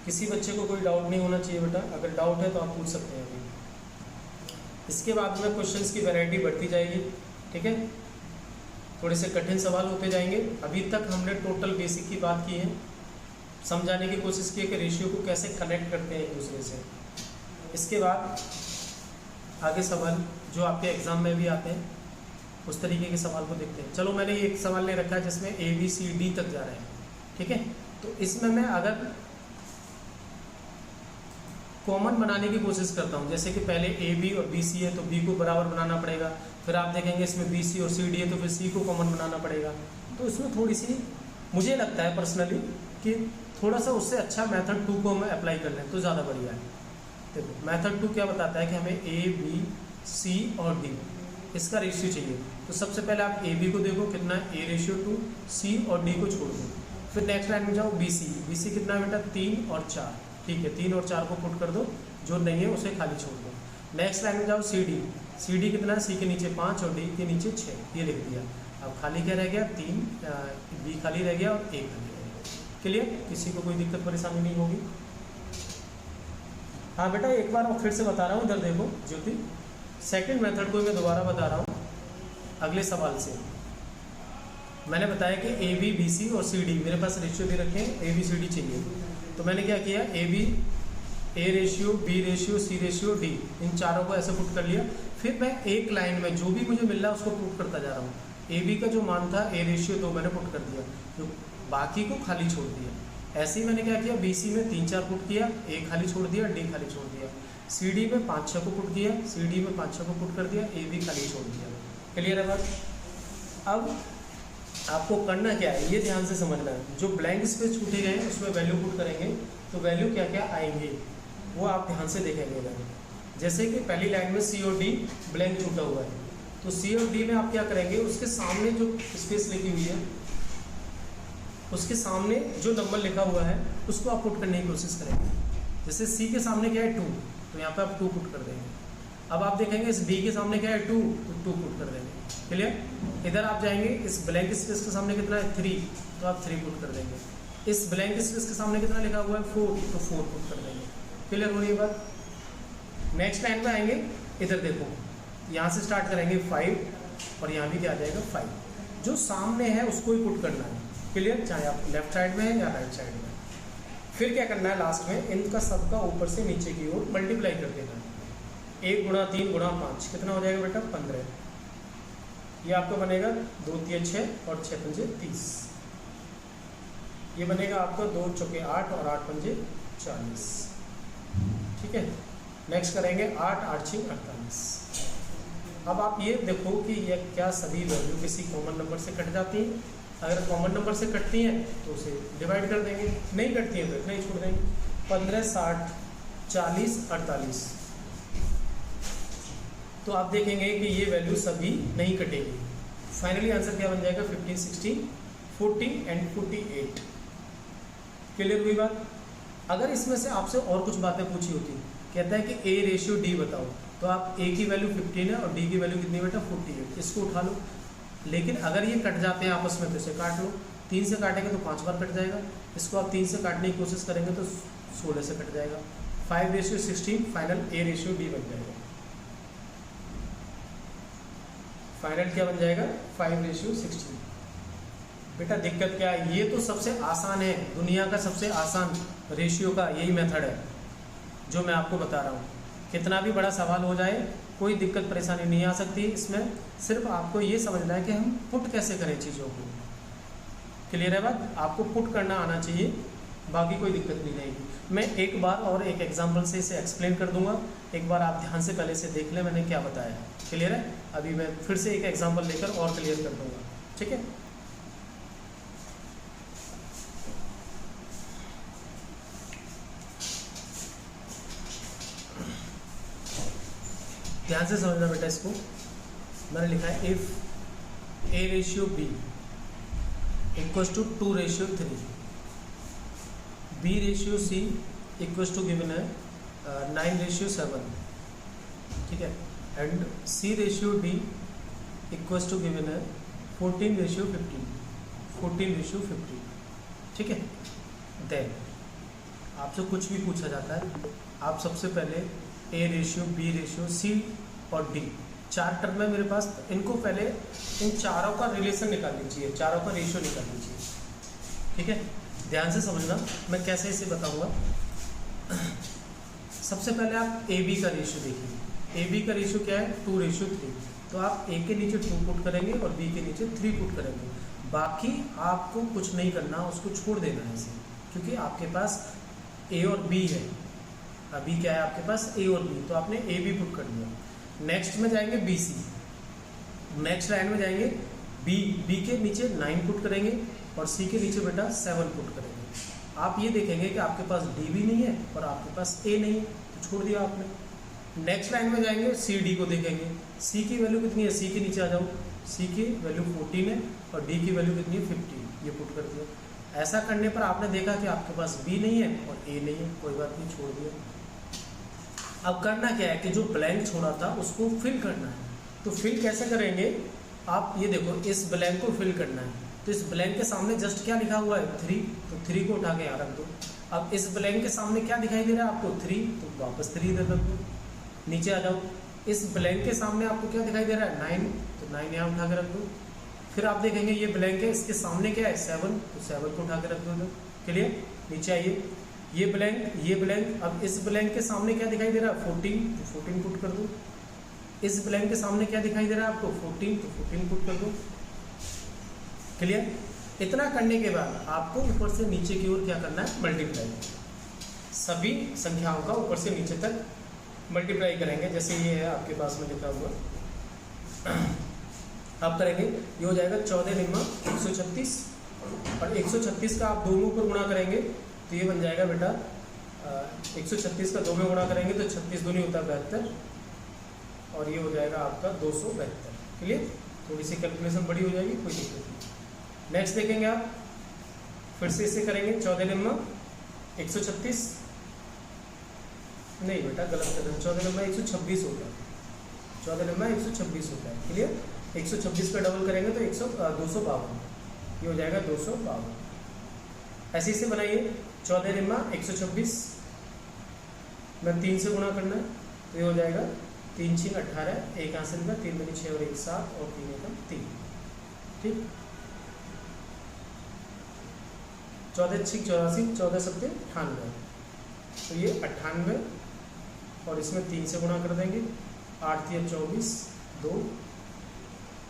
किसी बच्चे को कोई डाउट नहीं होना चाहिए बेटा, अगर डाउट है तो आप पूछ सकते हैं अभी। इसके बाद में क्वेश्चंस की वैरायटी बढ़ती जाएगी, ठीक है, थोड़े से कठिन सवाल होते जाएंगे। अभी तक हमने टोटल बेसिक की बात की है, समझाने की कोशिश की है कि रेशियो को कैसे कनेक्ट करते हैं एक दूसरे से। इसके बाद आगे सवाल जो आपके एग्जाम में भी आते हैं उस तरीके के सवाल को देखते हैं। चलो मैंने एक सवाल ले रखा है जिसमें ए बी सी डी तक जा रहे हैं, ठीक है, तो इसमें मैं अगर कॉमन बनाने की कोशिश करता हूँ, जैसे कि पहले ए बी और बी सी है तो बी को बराबर बनाना पड़ेगा, फिर आप देखेंगे इसमें बी सी और सी डी है तो फिर सी को कॉमन बनाना पड़ेगा। तो इसमें थोड़ी सी मुझे लगता है पर्सनली कि थोड़ा सा उससे अच्छा मेथड 2 को हम अप्लाई कर लें तो ज़्यादा बढ़िया है। देखो मेथड 2 क्या बताता है कि हमें ए बी सी और डी इसका रेशियो चाहिए। तो सबसे पहले आप ए बी को देखो कितना है A/2, सी और डी को छोड़ दो, फिर नेक्स्ट लाइन में जाओ बी सी कितना है बेटा 3 और 4, ठीक है, 3 और 4 को पुट कर दो, जो नहीं है उसे खाली छोड़ दो। नेक्स्ट लाइन में जाओ सी डी कितना है, सी के नीचे 5 और डी के नीचे 6, ये लिख दिया। अब खाली क्या रह गया 3, बी खाली रह गया और ए खाली रह गया। क्लियर, किसी को कोई दिक्कत परेशानी नहीं होगी। हाँ बेटा एक बार मैं फिर से बता रहा हूँ, इधर देखो ज्योति, सेकंड मेथड को मैं दोबारा बता रहा हूँ। अगले सवाल से मैंने बताया कि ए बी बी सी और सी डी मेरे पास रेशियो दे रखे हैं, ए बी सी डी चाहिए। तो मैंने क्या किया, A/, B/, C/, D इन चारों को ऐसे पुट कर लिया। फिर मैं एक लाइन में जो भी मुझे मिल रहा है उसको पुट करता जा रहा हूँ। ए बी का जो मान था A/2 मैंने पुट कर दिया, जो बाकी को खाली छोड़ दिया। ऐसे ही मैंने क्या किया, बी सी में 3 4 पुट किया, ए खाली छोड़ दिया, डी खाली छोड़ दिया। सी डी में 5 6 को पुट किया, सी डी में 5 6 को पुट कर दिया, ए बी खाली छोड़ दिया। क्लियर है बात। अब आपको करना क्या है ये ध्यान से समझना है। जो ब्लैंक स्पेस छूटे गए हैं उसमें वैल्यू पुट करेंगे तो वैल्यू क्या क्या आएंगे वो आप ध्यान से देखेंगे इधर। जैसे कि पहली लाइन में सी और डी ब्लैंक छूटा हुआ है, तो सी और डी में आप क्या करेंगे, उसके सामने जो स्पेस लिखी हुई है उसके सामने जो नंबर लिखा हुआ है उसको आप पुट करने की कोशिश करेंगे। जैसे सी के सामने क्या है 2, तो यहाँ पे आप 2 पुट कर देंगे। अब आप देखेंगे इस डी के सामने क्या है 2, तो 2 पुट कर देंगे। क्लियर। इधर आप जाएंगे, इस ब्लैंक स्पेस के सामने कितना है 3, तो आप 3 पुट कर देंगे। इस ब्लैंक स्पेस के सामने कितना लिखा हुआ है 4, तो 4 पुट कर देंगे। क्लियर हो रही है बात। नेक्स्ट लाइन में आएंगे, इधर देखो यहाँ से स्टार्ट करेंगे 5 और यहाँ भी क्या आ जाएगा 5। जो सामने है उसको ही पुट करना है। क्लियर, चाहे आप लेफ्ट साइड में है या राइट साइड में। फिर क्या करना है, लास्ट में इनका सबका ऊपर से नीचे की ओर मल्टीप्लाई कर देना है। 1 गुणा 3 गुणा 5 कितना हो जाएगा बेटा 15। ये आपका बनेगा 2 3 6 और 6 पंजे 30। ये बनेगा आपका 2 चौके 8 और 8 पंजे 40। ठीक है, नेक्स्ट करेंगे 8 8 6 48। अब आप ये देखो कि ये क्या सभी वैल्यू किसी कॉमन नंबर से कट जाती हैं। अगर कॉमन नंबर से कटती हैं तो उसे डिवाइड कर देंगे, नहीं कटती हैं तो इतना ही छोड़ देंगे। 15 60 40 48। तो आप देखेंगे कि ये वैल्यू सभी नहीं कटेगी। फाइनली आंसर क्या बन जाएगा 15 16 40 एंड 48। क्लियर हुई बात। अगर इसमें से आपसे और कुछ बातें पूछी होती, कहता है कि A रेशियो D बताओ, तो आप A की वैल्यू 15 है और D की वैल्यू कितनी बेटा 48, इसको उठा लो। लेकिन अगर ये कट जाते हैं आपस में तो इसे काट लो। 3 से काटेंगे तो 5 बार कट जाएगा, इसको आप 3 से काटने की कोशिश करेंगे तो 16 से कट जाएगा। 5 ratio 16 final A ratio D बन जाएगा। फाइनल क्या बन जाएगा 5 रेशियो 16। बेटा दिक्कत क्या है, ये तो सबसे आसान है, दुनिया का सबसे आसान रेशियो का यही मेथड है जो मैं आपको बता रहा हूँ। कितना भी बड़ा सवाल हो जाए कोई दिक्कत परेशानी नहीं आ सकती इसमें। सिर्फ आपको ये समझना है कि हम पुट कैसे करें चीज़ों को। क्लियर है बात, आपको पुट करना आना चाहिए, बाकी कोई दिक्कत नहीं रहेगी। मैं एक बार और एक एग्जांपल से इसे एक्सप्लेन कर दूंगा, एक बार आप ध्यान से पहले से देख लें मैंने क्या बताया। क्लियर है, अभी मैं फिर से एक एग्जांपल लेकर और क्लियर कर दूंगा। ठीक है, ध्यान से समझना बेटा इसको। मैंने लिखा है if A ratio B equals to 2 ratio 3, B ratio C equals to given है 9 रेशियो 7। ठीक है, and C ratio D equals to given है 14 रेशियो 15, 14 रेशियो 50। ठीक है, देन आपसे कुछ भी पूछा जाता है, आप सबसे पहले A ratio B ratio C और D 4 टर्म है मेरे पास, इनको पहले इन चारों का रिलेशन निकाल लीजिए, चारों का रेशियो निकाल लीजिए। ठीक है, ध्यान से समझना मैं कैसे इसे बताऊंगा। सबसे पहले आप AB का रेशियो देखिए। AB का रेशियो क्या है 2 रेशियो 3, तो आप A के नीचे 2 पुट करेंगे और B के नीचे 3 पुट करेंगे। बाकी आपको कुछ नहीं करना, उसको छोड़ देना है इसे, क्योंकि आपके पास A और B है। अभी क्या है आपके पास A और B, तो आपने A भी पुट कर दिया। नेक्स्ट में जाएंगे BC, नेक्स्ट लाइन में जाएंगे B के नीचे 9 पुट करेंगे और C के नीचे बेटा 7 पुट करेंगे। आप ये देखेंगे कि आपके पास D भी नहीं है और आपके पास A नहीं है, तो छोड़ दिया आपने। नेक्स्ट लाइन में जाएंगे CD को देखेंगे, C की वैल्यू कितनी है, C के नीचे आ जाओ, C की वैल्यू 14 है और D की वैल्यू कितनी है 15, ये पुट कर दिया। ऐसा करने पर आपने देखा कि आपके पास B नहीं है और A नहीं है, कोई बात नहीं, छोड़ दिया। अब करना क्या है कि जो ब्लैंक छोड़ा था उसको फिल करना है। तो फिल कैसे करेंगे, आप ये देखो, इस ब्लैंक को फिल करना है, तो इस ब्लैंक के सामने जस्ट क्या लिखा हुआ है 3, तो 3 को उठा के यहाँ रख दो। अब इस ब्लैंक के सामने क्या दिखाई दे रहा है आपको 3, तो वापस 3 इधर रख दो। नीचे आ जाओ, इस ब्लैंक के सामने आपको क्या दिखाई दे रहा है 9, तो 9 यहाँ उठा के रख दो। फिर आप देखेंगे ये ब्लैंक है, इसके सामने क्या है 7, तो 7 को उठा के रख दो इधर। क्लियर, नीचे आइए, ये ब्लैंक, अब इस ब्लैंक के सामने क्या दिखाई दे रहा है 14, तो 14 पुट कर दो। इस ब्लैंक के सामने क्या दिखाई दे रहा है आपको 14, तो 14 पुट कर दो। क्लियर, इतना करने के बाद आपको ऊपर से नीचे की ओर क्या करना है मल्टीप्लाई, सभी संख्याओं का ऊपर से नीचे तक मल्टीप्लाई करेंगे। जैसे ये है आपके पास में लिखा हुआ, आप करेंगे, ये हो जाएगा 14 निम्मा 136 और 136 का आप दोनों पर गुणा करेंगे तो ये बन जाएगा बेटा 136 का 2 में गुणा करेंगे तो 36 दूनी होता है 72 और ये हो जाएगा आपका 272। क्लियर, थोड़ी सी कैलकुलेशन बड़ी हो जाएगी, कोई दिक्कत नहीं। नेक्स्ट देखेंगे आप, फिर से इसे करेंगे 14 निम्मा 136, नहीं बेटा गलत कर रहे हैं, 14 निम्मा 126 होता है, 14 निम्मा 126 होता है। क्लियर, 126 का डबल करेंगे तो 252, ये हो जाएगा 252। ऐसे से बनाइए 14 निम्मा 126 में 3 से गुणा करना है तो ये हो जाएगा 3 6 18, 1 यहाँ से निकला 3 दूनी 6 और 1 7 और 3 एकम 3। ठीक, 14 6 84, 14 7 98, तो ये 98 और इसमें 3 से गुणा कर देंगे, 8 × 24, 2,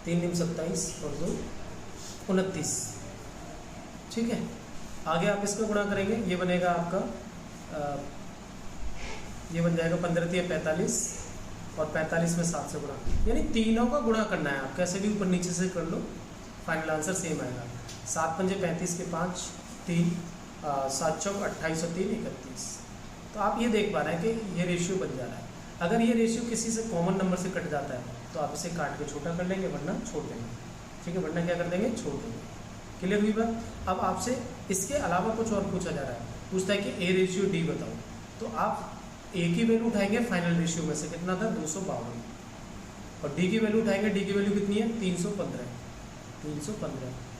3 × 27 और 2 29। ठीक है, आगे आप इसका गुणा करेंगे, ये बनेगा आपका ये बन जाएगा 15 × 45 और 45 में 7 से गुणा, यानी तीनों का गुणा करना है। आप कैसे भी ऊपर नीचे से कर लो, फाइनल आंसर सेम आएगा। 7 × 5 = 35 के 5, 3, 7 × 4 = 28 और 3 = 31। तो आप ये देख पा रहे हैं कि ये रेशियो बन जा रहा है। अगर ये रेशियो किसी से कॉमन नंबर से कट जाता है तो आप इसे काट के छोटा कर लेंगे, वरना छोड़ देंगे। ठीक है, वरना क्या कर देंगे, छोड़ देंगे। क्लियर हुई बात। अब आपसे इसके अलावा कुछ और पूछा जा रहा है, पूछता है कि A/D बताओ। तो आप A की वैल्यू उठाएंगे फाइनल रेशियो में से, कितना था 252, और D की वैल्यू उठाएंगे, D की वैल्यू कितनी है 315।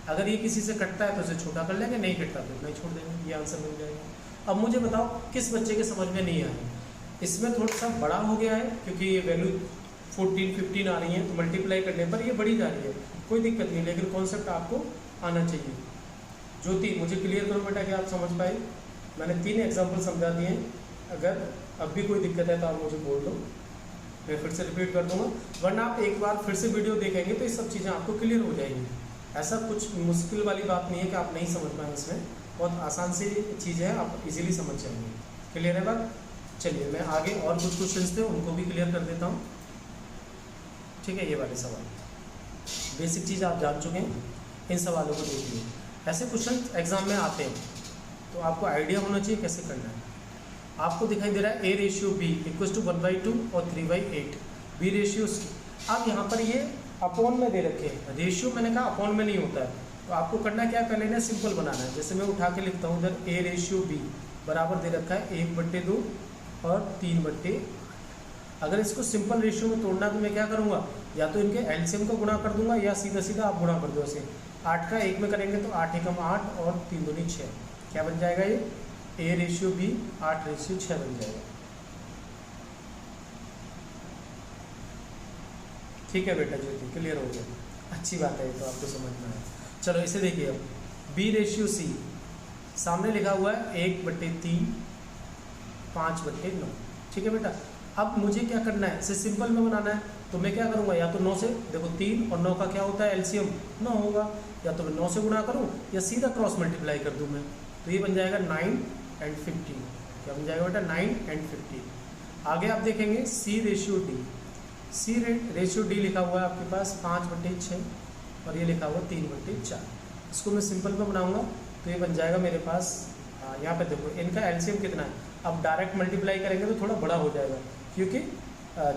अगर ये किसी से कटता है तो इसे छोटा कर लेंगे, नहीं कटता तो इतना ही छोड़ देंगे, ये आंसर मिल जाएगा। अब मुझे बताओ किस बच्चे के समझ में नहीं आया। इसमें थोड़ा सा बड़ा हो गया है क्योंकि ये वैल्यू 14, 15 आ रही है, तो मल्टीप्लाई करने पर ये बढ़ी जा रही है, कोई दिक्कत नहीं, लेकिन कॉन्सेप्ट आपको आना चाहिए। ज्योति, मुझे क्लियर करो बेटा कि आप समझ पाए। मैंने 3 एग्जाम्पल समझा दिए हैं, अगर अब भी कोई दिक्कत है तो आप मुझे बोल दो, मैं फिर से रिपीट कर दूंगा, वरना आप एक बार फिर से वीडियो देखेंगे तो ये सब चीज़ें आपको क्लियर हो जाएंगी। ऐसा कुछ मुश्किल वाली बात नहीं है कि आप नहीं समझ पाएँ, इसमें बहुत आसान सी चीज़ है, आप इजीली समझ जाएंगे। क्लियर है बात। चलिए मैं आगे और कुछ क्वेश्चंस थे उनको भी क्लियर कर देता हूँ। ठीक है, ये वाले सवाल बेसिक चीज़ आप जान चुके हैं, इन सवालों को देखिए। ऐसे क्वेश्चन एग्जाम में आते हैं तो आपको आइडिया होना चाहिए कैसे करना है। आपको दिखाई दे रहा है A/B = 1/2 और 3/8, B/C। अब यहाँ पर ये अपॉन में दे रखे हैं, रेशियो मैंने कहा अपॉन में नहीं होता है, तो आपको करना क्या, कर लेना सिंपल बनाना है। जैसे मैं उठा के लिखता हूँ इधर A/B बराबर दे रखा है 1/2 और 3/8। अगर इसको सिंपल रेशियो में तोड़ना तो मैं क्या करूँगा, या तो इनके एलसीएम को गुणा कर दूंगा या सीधा सीधा आप गुणा कर दो। ऐसे 8 का 1 में करेंगे तो 8 × 8 और 3 दूनी 6, क्या बन जाएगा ये A/B 8/6 बन जाएगा। ठीक है बेटा ज्योति, क्लियर हो गया, अच्छी बात है, तो आपको समझना है। चलो इसे देखिए, अब B/C सामने लिखा हुआ है 1/3 5/9। ठीक है बेटा, अब मुझे क्या करना है, इसे सिंपल में बनाना है, तो मैं क्या करूँगा, या तो 9 से, देखो 3 और 9 का क्या होता है एलसीएम 9 होगा, या तो मैं 9 से गुणा करूँ या सीधा क्रॉस मल्टीप्लाई कर दूँ मैं, तो ये बन जाएगा 9 और 15। क्या बन जाएगा बेटा 9 और 15। आगे आप देखेंगे C/D। C/D लिखा हुआ है आपके पास 5/6 और ये लिखा हुआ 3/4। इसको मैं सिंपल में बनाऊँगा तो ये बन जाएगा मेरे पास, यहाँ पे देखो इनका एलसीएम कितना है। अब डायरेक्ट मल्टीप्लाई करेंगे तो थोड़ा बड़ा हो जाएगा, क्योंकि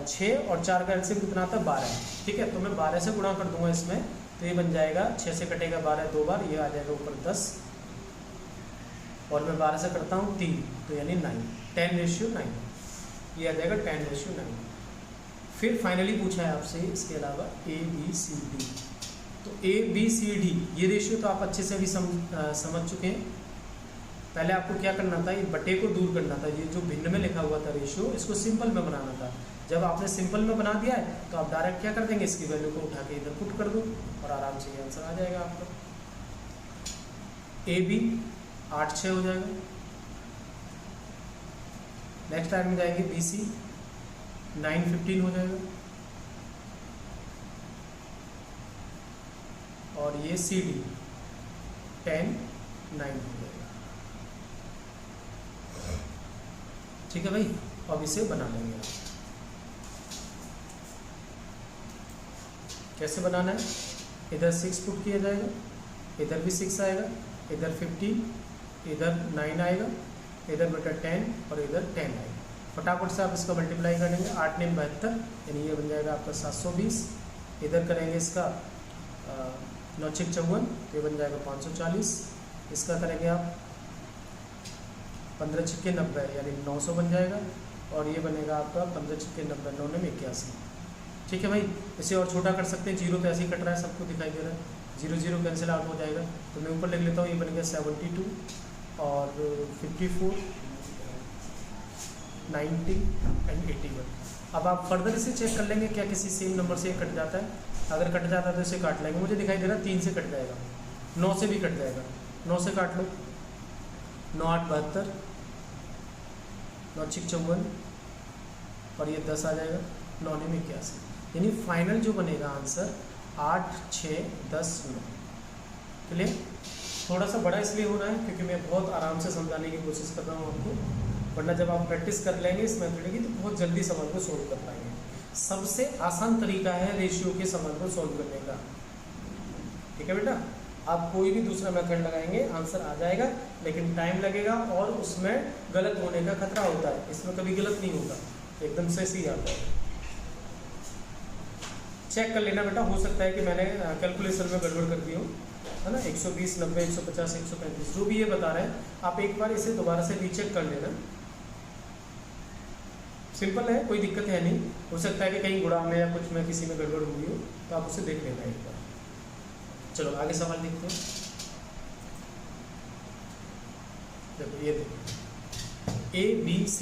6 और 4 का एलसीएम कितना आता है 12। ठीक है, तो मैं 12 से गुणा कर दूंगा इसमें, तो ये बन जाएगा 6 से कटेगा 12 2 बार, ये आ जाएगा ऊपर 10, और मैं 12 से करता हूँ 3, तो यानी 9, 10/9, ये आ जाएगा 10/9। फिर फाइनली पूछा है आपसे इसके अलावा ABCD। तो ABCD ये रेशियो तो आप अच्छे से भी समझ चुके हैं। पहले आपको क्या करना था, ये बटे को दूर करना था, ये जो भिन्न में लिखा हुआ था रेशियो, इसको सिंपल में बनाना था। जब आपने सिंपल में बना दिया है तो आप डायरेक्ट क्या कर देंगे, इसकी वैल्यू को उठा के इधर पुट कर दो और आराम से ये आंसर आ जाएगा आपका। AB 8/6 हो जाएगा। नेक्स्ट टाइम में जाएंगे BC 9/15 हो जाएगा, और ये CD 10/9 हो जाएगा। ठीक है भाई, अब इसे बना लेंगे आप। कैसे बनाना है, इधर 6 पुट किया जाएगा, इधर भी 6 आएगा, इधर 15, इधर 9 आएगा, इधर बेटा 10 और इधर 10 आएगा। फटाफट से आप इसका मल्टीप्लाई करेंगे, 8 9 72, यानी ये बन जाएगा आपका 720। इधर करेंगे इसका 9 6 54, ये बन जाएगा 540। इसका करेंगे आप 15 6 90, यानी 900 बन जाएगा, और ये बनेगा आपका 15 6 90 9 9 81। ठीक है भाई, इसे और छोटा कर सकते हैं, 0 तो ऐसे ही कट रहा है, सबको दिखाई दे रहा है, 0 0 कैंसिल आउट हो जाएगा, तो मैं ऊपर लिख लेता हूँ, ये बन गया 72 और 54 90 और 81। अब आप फर्दर इसे चेक कर लेंगे क्या किसी सेम नंबर से कट जाता है। अगर कट जाता है तो इसे काट लेंगे, मुझे दिखाई दे रहा है 3 से कट जाएगा, 9 से भी कट जाएगा, 9 से काट लो, 9 8 72, 9 6 54, और ये 10 आ जाएगा, 9 में 81, यानी फाइनल जो बनेगा आंसर 8, 6, 10, 9। क्लियर? थोड़ा सा बड़ा इसलिए हो रहा है क्योंकि मैं बहुत आराम से समझाने की कोशिश कर रहा हूँ आपको, वरना जब आप प्रैक्टिस कर लेंगे इस मेथड की तो बहुत जल्दी सवाल को सोल्व कर पाएंगे। सबसे आसान तरीका है रेशियो के सवाल को सोल्व करने का। ठीक है बेटा, आप कोई भी दूसरा मेथड लगाएंगे आंसर आ जाएगा, लेकिन टाइम लगेगा और उसमें गलत होने का खतरा होता है। इसमें कभी गलत नहीं होगा, एकदम से सही आता है। चेक कर लेना बेटा, हो सकता है कि मैंने कैलकुलेशन में गड़बड़ कर दी हो, है ना। 120, 90, 150, 135 जो भी ये बता रहे हैं, आप एक बार इसे दोबारा से रीचेक कर लेना। सिंपल है, कोई दिक्कत है नहीं। हो सकता है कि कहीं गुणा में या कुछ में किसी में गड़बड़ हुई हो, तो आप उसे देख लेना एक बार। चलो आगे सवाल देखते हैं। देखो ये देखो, ABC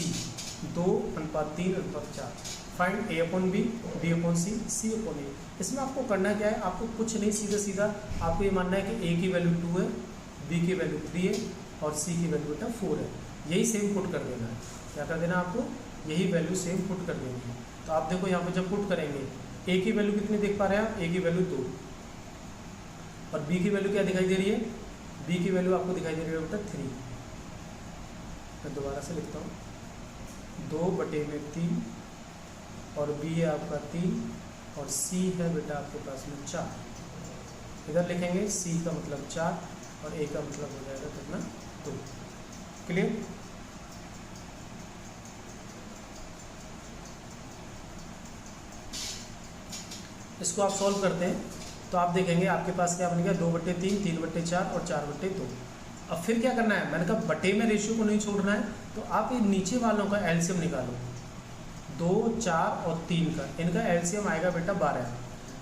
2:3:4, find A/B, B/C, C/A। इसमें आपको करना क्या है, आपको कुछ नहीं, सीधा सीधा आपको ये मानना है कि A की वैल्यू 2 है, B की वैल्यू 3 है और C की वैल्यू बेटा 4 है। यही सेम पुट कर देना है। क्या कर देना आपको, यही वैल्यू सेम पुट कर देंगे। तो आप देखो यहाँ पे जब पुट करेंगे, A की वैल्यू कितनी देख पा रहे हैं आप, A की वैल्यू 2 और B की वैल्यू क्या दिखाई दे रही है, B की वैल्यू आपको दिखाई दे रही है बेटा 3। मैं दोबारा से लिखता हूँ, 2/3 और B है आपका 3 और C है बेटा आपके पास में 4। इधर लिखेंगे C का मतलब 4 और A का मतलब हो जाएगा कितना, 2। क्लियर? इसको आप सॉल्व करते हैं तो आप देखेंगे आपके पास क्या बन गया, 2/3, 3/4 और 4/2। अब फिर क्या करना है, मैंने कहा बटे में रेशियो को नहीं छोड़ना है, तो आप ये नीचे वालों का एलसीएम निकालो। 2, 4 और 3 का, इनका एलसीएम आएगा बेटा 12।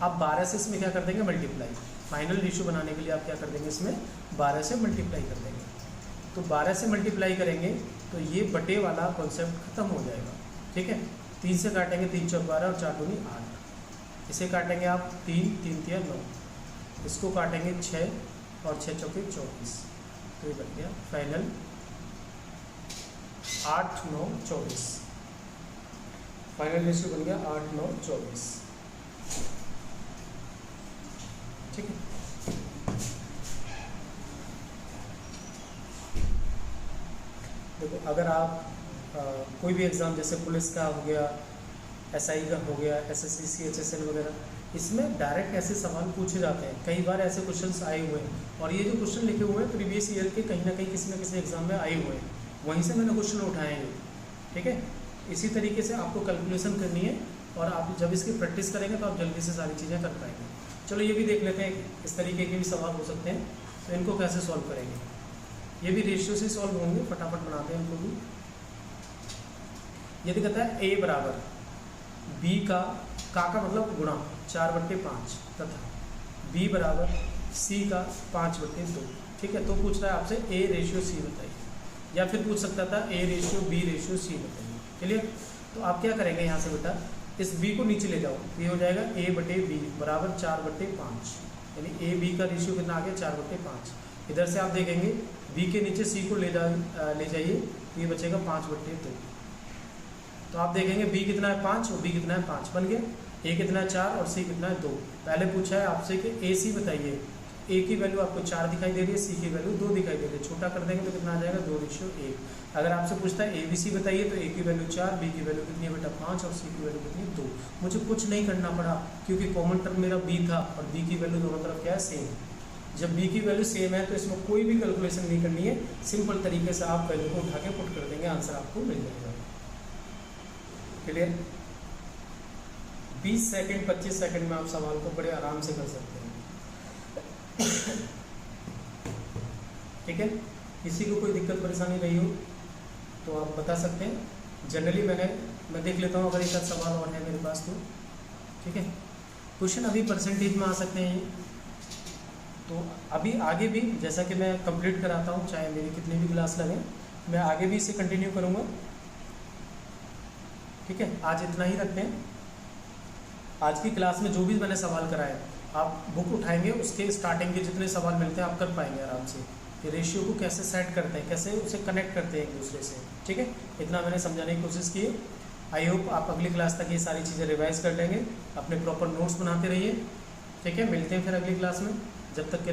आप 12 से इसमें क्या कर देंगे, मल्टीप्लाई। फाइनल रेशियो बनाने के लिए आप क्या कर देंगे, इसमें 12 से मल्टीप्लाई कर देंगे। तो 12 से मल्टीप्लाई करेंगे तो ये बटे वाला कॉन्सेप्ट खत्म हो जाएगा। ठीक है, 3 से काटेंगे, 3 चौक 12 और 4 दूनी 8। इसे काटेंगे आप 3, 3 तिया 9, इसको काटेंगे 6 और 6 चौके 24। तो ये बन गया फाइनल 8, 9, 24। फाइनल रेशियो बन गया 8, 9, 24। ठीक है, देखो अगर आप कोई भी एग्ज़ाम जैसे पुलिस का हो गया, SI का हो गया, SSC, CHSL वगैरह, इसमें डायरेक्ट ऐसे सवाल पूछे जाते हैं। कई बार ऐसे क्वेश्चंस आए हुए हैं और ये जो क्वेश्चन लिखे हुए हैं प्रीवियस ईयर के कहीं ना कहीं किसी न किसी एग्जाम में आए हुए हैं, वहीं से मैंने क्वेश्चन उठाए हैं। ठीक है, इसी तरीके से आपको कैलकुलेशन करनी है और आप जब इसकी प्रैक्टिस करेंगे तो आप जल्दी से सारी चीज़ें कर पाएंगे। चलो ये भी देख लेते हैं, इस तरीके के भी सवाल हो सकते हैं, तो इनको कैसे सॉल्व करेंगे। ये भी रेशियो से सॉल्व होंगे, फटाफट बनाते हैं इनको भी। यदि कहता है A बराबर B का मतलब गुणा 4/5 तथा B बराबर C का 5/2। ठीक है, तो पूछ रहा है आपसे A रेशियो C बताइए, या फिर पूछ सकता था A ratio B ratio C बताइए। क्लियर? तो आप क्या करेंगे, यहाँ से बेटा इस B को नीचे ले जाओ, तो ये हो जाएगा A/B बराबर 4/5, यानी AB का रेशियो कितना आ गया, 4/5। इधर से आप देखेंगे B के नीचे C को ले जाइए, तो ये बचेगा 5/2। तो आप देखेंगे B कितना है 5 और B कितना है 5, बन गया। A कितना है 4 और C कितना है 2। पहले पूछा है आपसे कि AC बताइए, A की वैल्यू आपको 4 दिखाई दे रही है, C की वैल्यू 2 दिखाई दे रही है। छोटा कर देंगे तो कितना आ जाएगा, 2:1। अगर आपसे पूछता है ABC बताइए, तो A की वैल्यू 4, B की वैल्यू कितनी है बेटा 5 और C की वैल्यू कितनी है 2। मुझे कुछ नहीं करना पड़ा क्योंकि कॉमन टर्म मेरा B था और B की वैल्यू दोनों तरफ क्या है, सेम। जब B की वैल्यू सेम है तो इसमें कोई भी कैलकुलेशन नहीं करनी है, सिंपल तरीके से आप वैल्यू को उठा के पुट कर देंगे, आंसर आपको मिल जाएगा। क्लियर? 20 सेकंड 25 सेकंड में आप सवाल को बड़े आराम से कर सकते हैं। ठीक है, किसी को कोई दिक्कत परेशानी रही हो तो आप बता सकते हैं। जनरली मैं देख लेता हूँ, अगर एक आध सवाल और है मेरे पास तो ठीक है। क्वेश्चन अभी परसेंटेज में आ सकते हैं, तो अभी आगे भी जैसा कि मैं कंप्लीट कराता हूँ, चाहे मेरी कितनी भी क्लास लगे, मैं आगे भी इसे कंटिन्यू करूँगा। ठीक है, आज इतना ही रखते हैं। आज की क्लास में जो भी मैंने सवाल कराए, आप बुक उठाएंगे, उसके स्टार्टिंग के जितने सवाल मिलते हैं आप कर पाएंगे आराम से। कि रेशियो को कैसे सेट करते हैं, कैसे उसे कनेक्ट करते हैं एक दूसरे से। ठीक है, इतना मैंने समझाने की कोशिश की है। आई होप आप अगली क्लास तक ये सारी चीज़ें रिवाइज कर लेंगे, अपने प्रॉपर नोट्स बनाते रहिए। ठीक है, मिलते हैं फिर अगली क्लास में, जब तक के लिए।